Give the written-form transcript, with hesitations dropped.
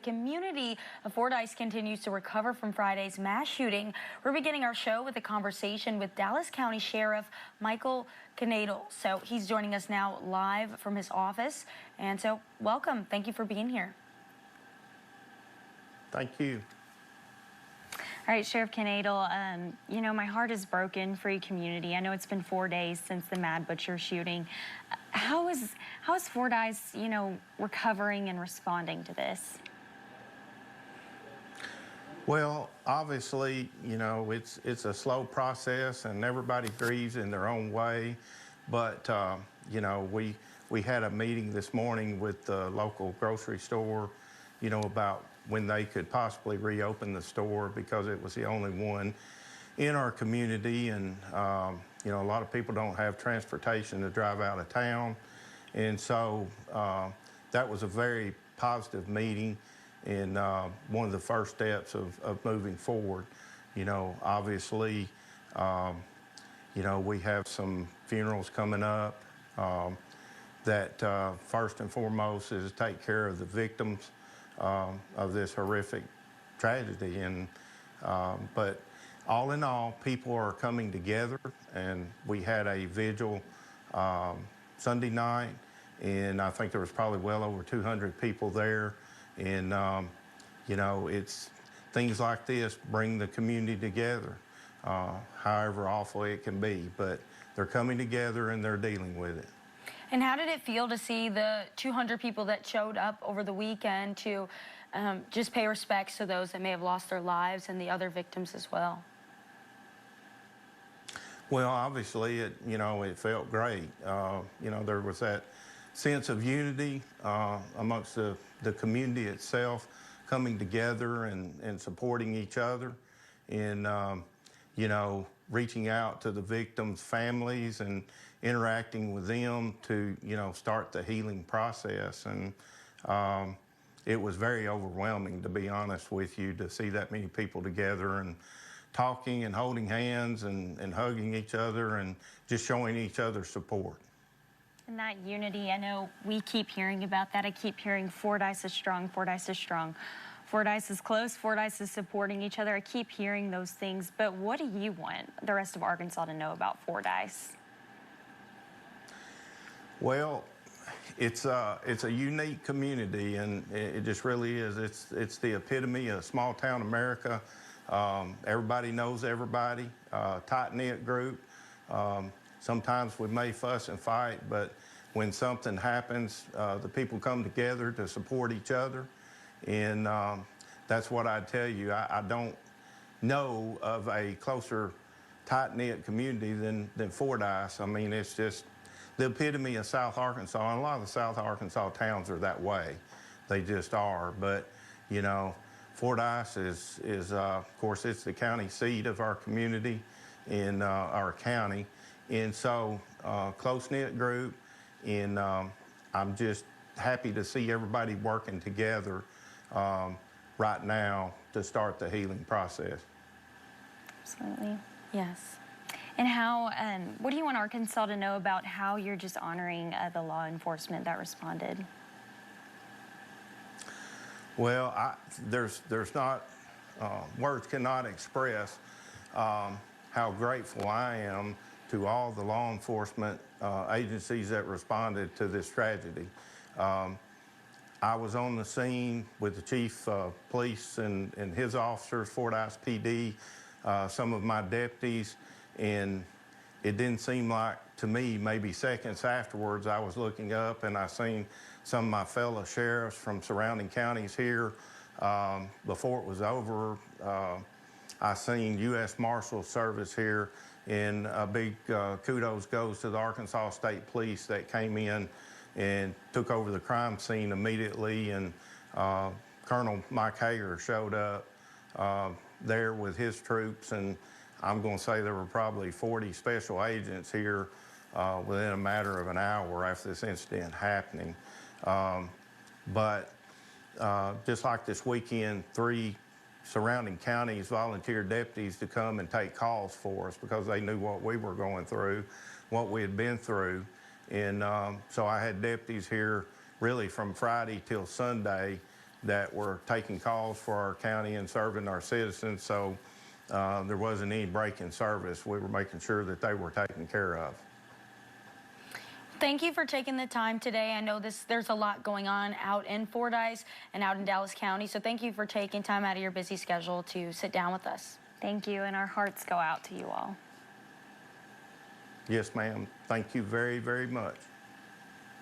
community of Fordyce continues to recover from Friday's mass shooting. We're beginning our show with a conversation with Dallas County Sheriff Michael Knadel. So he's joining us now live from his office. And so welcome. Thank you for being here. Thank you. All right, Sheriff Knadel, you know, my heart is broken for your community. I know it's been 4 days since the Mad Butcher shooting. How is Fordyce, you know, recovering and responding to this? Well, obviously, you know, it's a slow process and everybody grieves in their own way. But, you know, we had a meeting this morning with the local grocery store, you know, about when they could possibly reopen the store because it was the only one in our community. And, you know, a lot of people don't have transportation to drive out of town. And so that was a very positive meeting and one of the first steps of moving forward. You know, obviously, you know, we have some funerals coming up that first and foremost is to take care of the victims of this horrific tragedy. And but all in all, people are coming together, and we had a vigil Sunday night, and I think there was probably well over 200 people there. And you know, it's things like this bring the community together, however awful it can be, but they're coming together and they're dealing with it. And how did it feel to see the 200 people that showed up over the weekend to just pay respects to those that may have lost their lives and the other victims as well? Well, obviously, you know, it felt great. You know, there was that sense of unity amongst the community itself, coming together and supporting each other, and you know, reaching out to the victims' families and interacting with them to, you know, start the healing process. And it was very overwhelming, to be honest with you, to see that many people together and talking and holding hands and hugging each other and just showing each other support. And that unity, I know we keep hearing about that. I keep hearing Fordyce is strong, Fordyce is strong. Fordyce is close, Fordyce is supporting each other. I keep hearing those things, but what do you want the rest of Arkansas to know about Fordyce? Well, it's a unique community, and it just really is. It's the epitome of small town America. Everybody knows everybody, tight-knit group. Sometimes we may fuss and fight, but when something happens, the people come together to support each other. And that's what I'd tell you. I don't know of a closer tight-knit community than Fordyce. I mean, it's just the epitome of South Arkansas, and a lot of the South Arkansas towns are that way. They just are. But, you know, Fordyce is of course, it's the county seat of our community in our county. And so, close-knit group, and I'm just happy to see everybody working together right now to start the healing process. Absolutely. Yes. And how, what do you want Arkansas to know about how you're just honoring the law enforcement that responded? Well, there's not, words cannot express how grateful I am to all the law enforcement agencies that responded to this tragedy. I was on the scene with the chief of police and his officers, Fordyce PD, some of my deputies, and it didn't seem like, to me, maybe seconds afterwards, I was looking up and I seen some of my fellow sheriffs from surrounding counties here. Before it was over, I seen U.S. Marshal Service here, and a big kudos goes to the Arkansas State Police that came in and took over the crime scene immediately. And Colonel Mike Hager showed up there with his troops, and I'm going to say there were probably 40 special agents here within a matter of an hour after this incident happening. But just like this weekend, 3 surrounding counties volunteered deputies to come and take calls for us because they knew what we were going through, what we had been through. And so I had deputies here really from Friday till Sunday that were taking calls for our county and serving our citizens. So there wasn't any break in service. We were making sure that they were taken care of. Thank you for taking the time today. I know there's a lot going on out in Fordyce and out in Dallas County, so thank you for taking time out of your busy schedule to sit down with us. Thank you, and our hearts go out to you all. Yes, ma'am. Thank you very, very much.